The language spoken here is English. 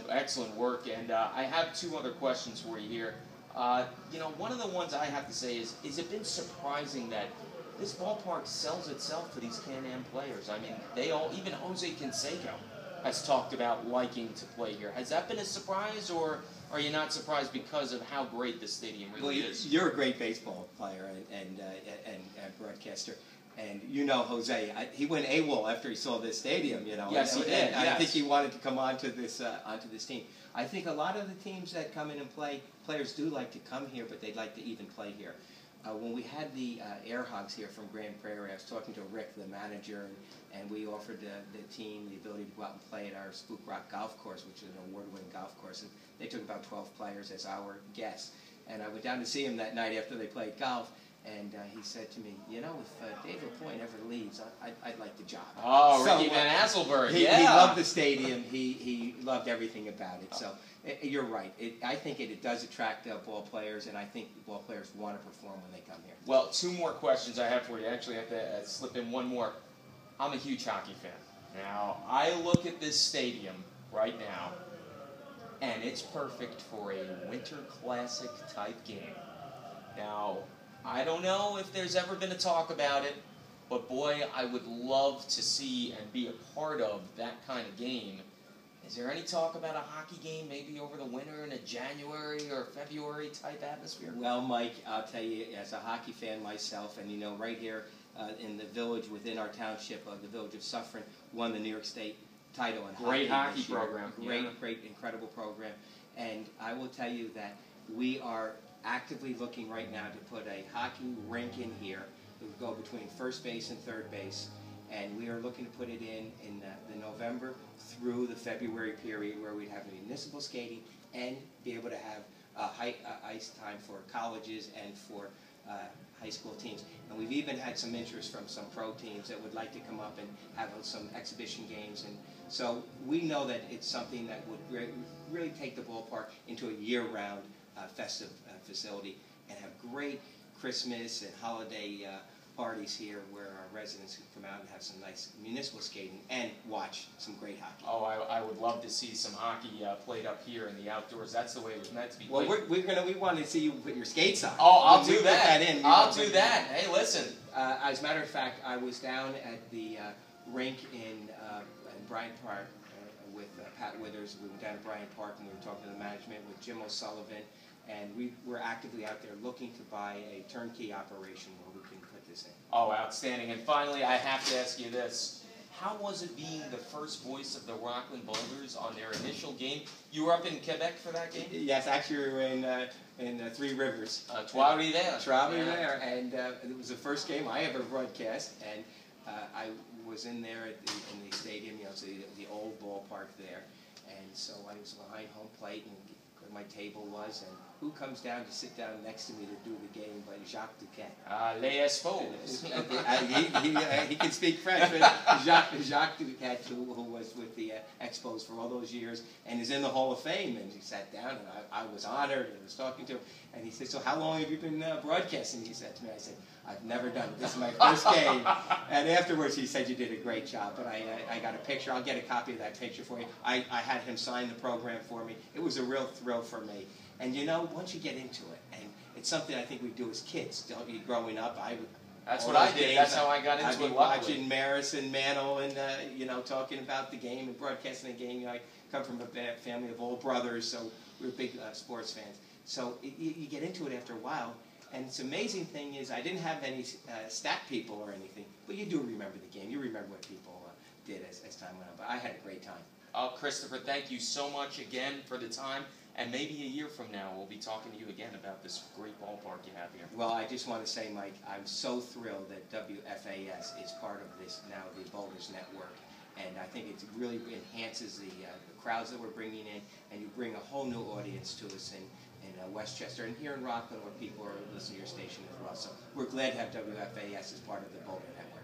excellent work. And I have two other questions for you here. One of the ones I have to say is it been surprising that this ballpark sells itself to these Can-Am players? I mean, even Jose Canseco has talked about liking to play here. Has that been a surprise, or are you not surprised because of how great this stadium really is? You're a great baseball player and broadcaster. And you know Jose, he went AWOL after he saw this stadium, you know. Yes, he did. I think he wanted to come onto this team. I think a lot of the teams that come in and play, players do like to come here, but they'd like to even play here. When we had the Air Hogs here from Grand Prairie, I was talking to Rick, the manager, and we offered the team the ability to go out and play at our Spook Rock golf course, which is an award-winning golf course. And they took about 12 players as our guests. And I went down to see him that night after they played golf. And he said to me, you know, if Dave LaPointe ever leaves, I'd like the job. Oh, so, Ricky Van Asselberg, yeah. He loved the stadium. He loved everything about it. So you're right. I think it does attract ball players, and I think ball players want to perform when they come here. Well, two more questions I have for you. I actually have to slip in one more. I'm a huge hockey fan. Now, I look at this stadium right now, and it's perfect for a Winter Classic type game. Now, I don't know if there's ever been a talk about it, but boy, I would love to see and be a part of that kind of game. Is there any talk about a hockey game maybe over the winter in a January or February type atmosphere? Well, Mike, I'll tell you, as a hockey fan myself, and you know, right here in the village within our township, the village of Suffern, won the New York State title in great hockey program. Great, incredible program. And I will tell you that we are actively looking right now to put a hockey rink in here. It would go between first base and third base, and we are looking to put it in the November through the February period, where we'd have municipal skating and be able to have ice time for colleges and for high school teams. And we've even had some interest from some pro teams that would like to come up and have some exhibition games. And so we know that it's something that would really take the ballpark into a year-round festive facility and have great Christmas and holiday parties here, where our residents can come out and have some nice municipal skating and watch some great hockey. Oh, I would love to see some hockey played up here in the outdoors. That's the way it was meant to be played. Well, we want to see you put your skates on. Oh, I'll do that. I'll do that. Hey, listen. As a matter of fact, I was down at the rink in Bryant Park with Pat Withers. We went down to Bryant Park and we were talking to the management with Jim O'Sullivan. And we were actively out there looking to buy a turnkey operation where we can put this in. Oh, outstanding. And finally, I have to ask you this. How was it being the first voice of the Rockland Boulders on their initial game? You were up in Quebec for that game? Yes, actually we were in Three Rivers. Trois-Rivières. Trois-Rivières. And it was the first game I ever broadcast. And I was in there in the stadium, you know, so the old ballpark there. And so I was behind home plate and my table was, and who comes down to sit down next to me to do the game but Jacques Duquette. Les Expos. He can speak French, but Jacques Duquette, who was with the Expos for all those years and is in the Hall of Fame, and he sat down, and I was honored and was talking to him, and he said, so how long have you been broadcasting? He said to me, I said, I've never done it. This is my first game. And afterwards he said, you did a great job. But I got a picture. I'll get a copy of that picture for you. I had him sign the program for me. It was a real thrill for me. And you know, once you get into it, and it's something I think we do as kids. Don't you? Growing up, that's what I did. That's how I got into it. I'd be watching Maris and Mantle and, you know, talking about the game and broadcasting the game. You know, I come from a family of old brothers, so we were big sports fans. So you get into it after a while. And the amazing thing is, I didn't have any stat people or anything, but you do remember the game. You remember what people did as time went on. But I had a great time. Christopher, thank you so much again for the time. And maybe a year from now, we'll be talking to you again about this great ballpark you have here. Well, I just want to say, Mike, I'm so thrilled that WFAS is part of this now, the Boulders Network. And I think it really enhances the crowds that we're bringing in, and you bring a whole new audience to us in Westchester and here in Rockland, where people are listening to your station as well. So we're glad to have WFAS as part of the Boulder Network.